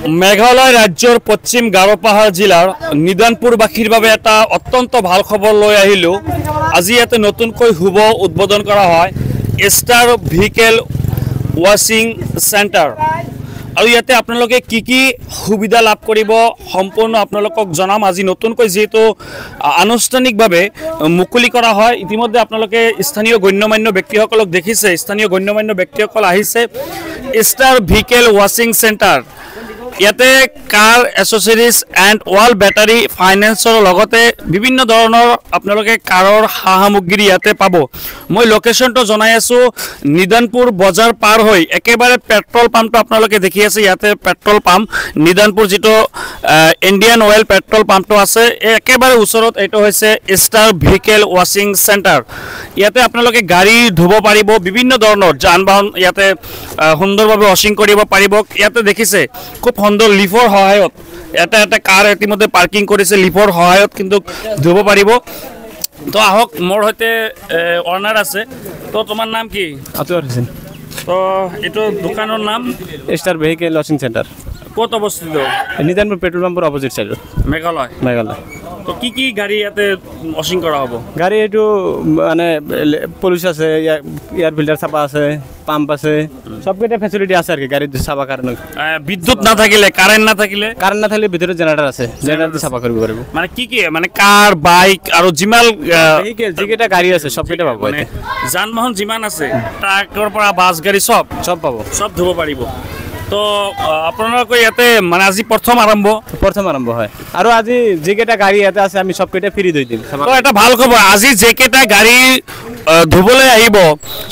মেঘালয় ৰাজ্যৰ পশ্চিম গাৰোপাহাৰ জিলাৰ নিদানপুৰবাসীৰ বাবে এটা অত্যন্ত ভাল খবৰ লৈ আহিলোঁ। আজি ইয়াতে নতুনকৈ শুভ উদ্বোধন কৰা হয় ষ্টাৰ ভেহিকেল ৱাশ্বিং চেণ্টাৰ। আৰু ইয়াতে আপোনালোকে কি সুবিধা লাভ কৰিব সম্পূৰ্ণ আপোনালোকক জনাম। আজি নতুনকৈ যেহেতু আনুষ্ঠানিকভাৱে মুকলি কৰা হয়, ইতিমধ্যে আপোনালোকে স্থানীয় গণ্যমান্য ব্যক্তিসকলক দেখিছে। স্থানীয় গণ্যমান্য ব্যক্তিসকল আহিছে। ষ্টাৰ ভেহিকেল ৱাশ্বিং চেণ্টাৰ ইয়াতে কাৰ এসেসৰিজ এণ্ড ওয়াল বেটাৰী ফাইনেন্সৰ লগতে বিভিন্ন ধৰণৰ আপোনালোকে কাৰৰ সা সামগ্ৰী ইয়াতে পাব। মই লোকেশ্যনটো জনাই আছোঁ, নিদানপুৰ বজাৰ পাৰ হৈ একেবাৰে পেট্ৰল পাম্পটো আপোনালোকে দেখি আছে। ইয়াতে পেট্ৰল পাম্প নিদানপুৰ যিটো ইণ্ডিয়ান অইল পেট্ৰল পাম্পটো আছে, একেবাৰে ওচৰত এইটো হৈছে ষ্টাৰ ভেহিকেল ৱাশ্বিং চেণ্টাৰ। ইয়াতে আপোনালোকে গাড়ী ধুব পাৰিব, বিভিন্ন ধৰণৰ যান বাহন ইয়াতে সুন্দৰভাৱে ৱাশ্বিং কৰিব পাৰিব। ইয়াতে দেখিছে খুব সুন্দৰ লিফৰ সহায়ত এটা কাৰ ইতিমধ্যে পাৰ্কিং কৰিছে, লিফৰ সহায়ত কিন্তু ধুব পাৰিব। তো আহক, মোৰ সৈতে অনাৰ আছে। তো তোমাৰ নাম কি? আতৱাৰ হোসেন। তো এইটো দোকানৰ নাম ষ্টাৰ ভেহিকেল ৱাশ্বিং চেণ্টাৰ। ক'ত অৱস্থিত? নিদানপুৰ পেট্ৰল পাম্পৰ অপোজিট চাইডত, মেঘালয়। তো কি গাড়ী ইয়াতে ৱাশ্বিং কৰা হ'ব? গাড়ী এইটো মানে পুলিচ আছে, এয়াৰ ফিল্টাৰ চাফা আছে, পাম্প আছে, সবকেইটা ফেচিলিটি আছে আৰ কি গাড়ী চাফা কাৰণে। বিদ্যুৎ নাথাকিলে, কাৰেণ্ট নাথাকিলে ভিতৰত জেনাৰেটাৰ আছে, জেনাৰেটাৰ চাফা কৰিব পাৰিব। মানে কি মানে কাৰ, বাইক আৰু যিমান ভেহিকেল যিকেইটা গাড়ী আছে সবকেইটা পাব। মানে যান বাহন যিমান আছে, ট্ৰাকৰ পৰা বাছ গাড়ী সব পাব, সব ধুব পাৰিব। তো আপোনালোকৰ ইয়াতে মানে আজি প্ৰথম আৰম্ভ হয়। আৰু আজি যিকেইটা গাড়ী ইয়াতে আছে আমি সবকেইটা ফ্ৰী দি দিম। তো এটা ভাল খবৰ, আজি যেকেইটা গাড়ী ধুবলৈ আহিব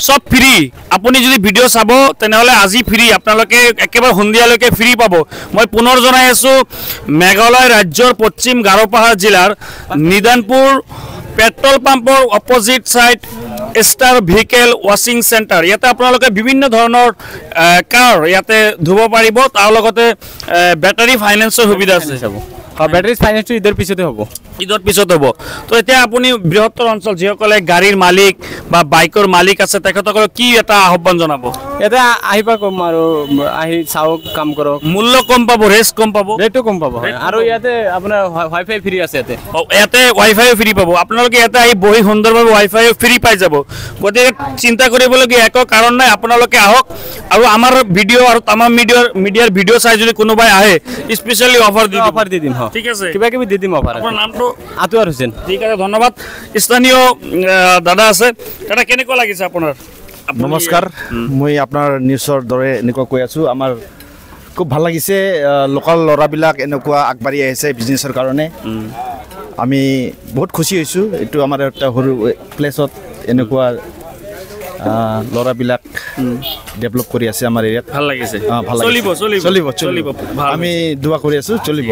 সব ফ্ৰী। আপুনি যদি ভিডিঅ' চাব তেনেহ'লে আজি ফ্ৰী, আপোনালোকে একেবাৰে সন্ধিয়ালৈকে ফ্ৰী পাব। মই পুনৰ জনাই আছোঁ, মেঘালয় ৰাজ্যৰ পশ্চিম গাৰোপাহাৰ জিলাৰ নিদানপুৰ পেট্ৰল পাম্পৰ অপজিট চাইড ষ্টাৰ ভেহিকেল ৱাশ্বিং চেণ্টাৰ। ইয়াতে আপোনালোকে বিভিন্ন ধৰণৰ কাৰ ইয়াতে ধুব পাৰিব। তাৰ লগতে বেটাৰী ফাইনেন্সৰ সুবিধা আছে। বেটাৰী ফাইনেন্সটো ঈদৰ পিছতে হ'ব। তো এতিয়া আপুনি বৃহত্তৰ অঞ্চল যিসকলে গাড়ীৰ মালিক বা বাইকৰ মালিক আছে তেখেতসকলক কি এটা আহ্বান জনাব? ইয়াতে আহিবা কম আৰু আহি চাওক, কাম কৰক। মূল্য কম পাব, ৰেটটো কম পাব। আৰু ইয়াতে আপোনাৰ ৱাইফাই ফ্ৰী আছে। ইয়াতে ৱাইফাইও ফ্ৰী পাব। আপোনালোকে ইয়াতে আহি বহি সুন্দৰভাৱে ৱাইফাইও ফ্ৰী পাই যাব। গতিকে চিন্তা কৰিবলগীয়া একো কাৰণ নাই, আপোনালোকে আহক। আৰু আমাৰ ভিডিঅ' আৰু তামাম মিডিয়াৰ ভিডিঅ' চাই যদি কোনোবাই আহে স্পেচিয়েলি অফাৰ দি দিম। ঠিক আছে, কিবা কিবি দি দিম অফাৰ। আপোনাৰ নামটো? আতৱাৰ হোসেন। ঠিক আছে, ধন্যবাদ। স্থানীয় দাদা আছে, দাদা কেনেকুৱা লাগিছে আপোনাৰ? নমস্কাৰ, মই আপোনাৰ নিউজৰ দৰে এনেকুৱা কৈ আছোঁ। আমাৰ খুব ভাল লাগিছে, লোকেল ল'ৰাবিলাক এনেকুৱা আগবাঢ়ি আহিছে বিজনেছৰ কাৰণে। আমি বহুত খুচি হৈছোঁ। এইটো আমাৰ এটা সৰু প্লেচত এনেকুৱা ল'ৰাবিলাক ডেভেলপ কৰি আছে আমাৰ এৰিয়াত। ভাল লাগিছে, চলিব। আমি দোয়া কৰি আছোঁ, চলিব।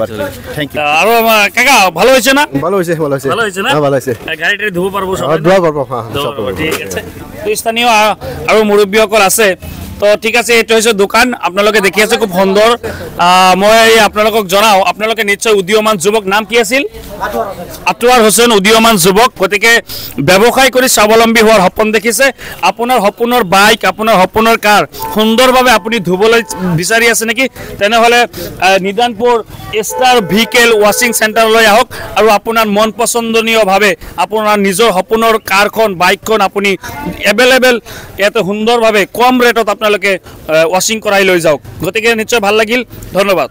Thank you. আৰু কাকা ভালো হৈছে না? ভালো হৈছে না? ভালো হৈছে। গাড়ীতে ধুব পাৰিব, দোয়া কৰিব। ঠিক আছে। তো স্থানীয় আৰু মুৰব্বীসকল আছে। তো ঠিক আছে, এইটো হৈছে দোকান, আপোনালোকে দেখি আছে খুব সুন্দৰ। মই আপোনালোকক জনাওঁ, আপোনালোকে নিশ্চয় উদীয়মান যুৱক। নাম কি আছিল? আতৱাৰ হোসেন, উদীয়মান যুৱক। গতিকে ব্যৱসায় কৰি স্বাৱলম্বী হোৱাৰ সপোন দেখিছে। আপোনাৰ সপোনৰ বাইক, আপোনাৰ সপোনৰ কাৰ সুন্দৰভাৱে আপুনি ধুবলৈ বিচাৰি আছে নেকি? তেনেহ'লে নিদানপুৰ ষ্টাৰ ভেহিকেল ৱাশ্বিং চেণ্টাৰলৈ আহক আৰু আপোনাৰ মন পচন্দনীয়ভাৱে আপোনাৰ নিজৰ সপোনৰ কাৰখন, বাইকখন আপুনি এভেইলেবল ইয়াতে সুন্দৰভাৱে কম ৰেটত আপোনালোকে ৱাশ্বিং কৰাই লৈ যাওক। গতিকে নিশ্চয় ভাল লাগিল, ধন্যবাদ।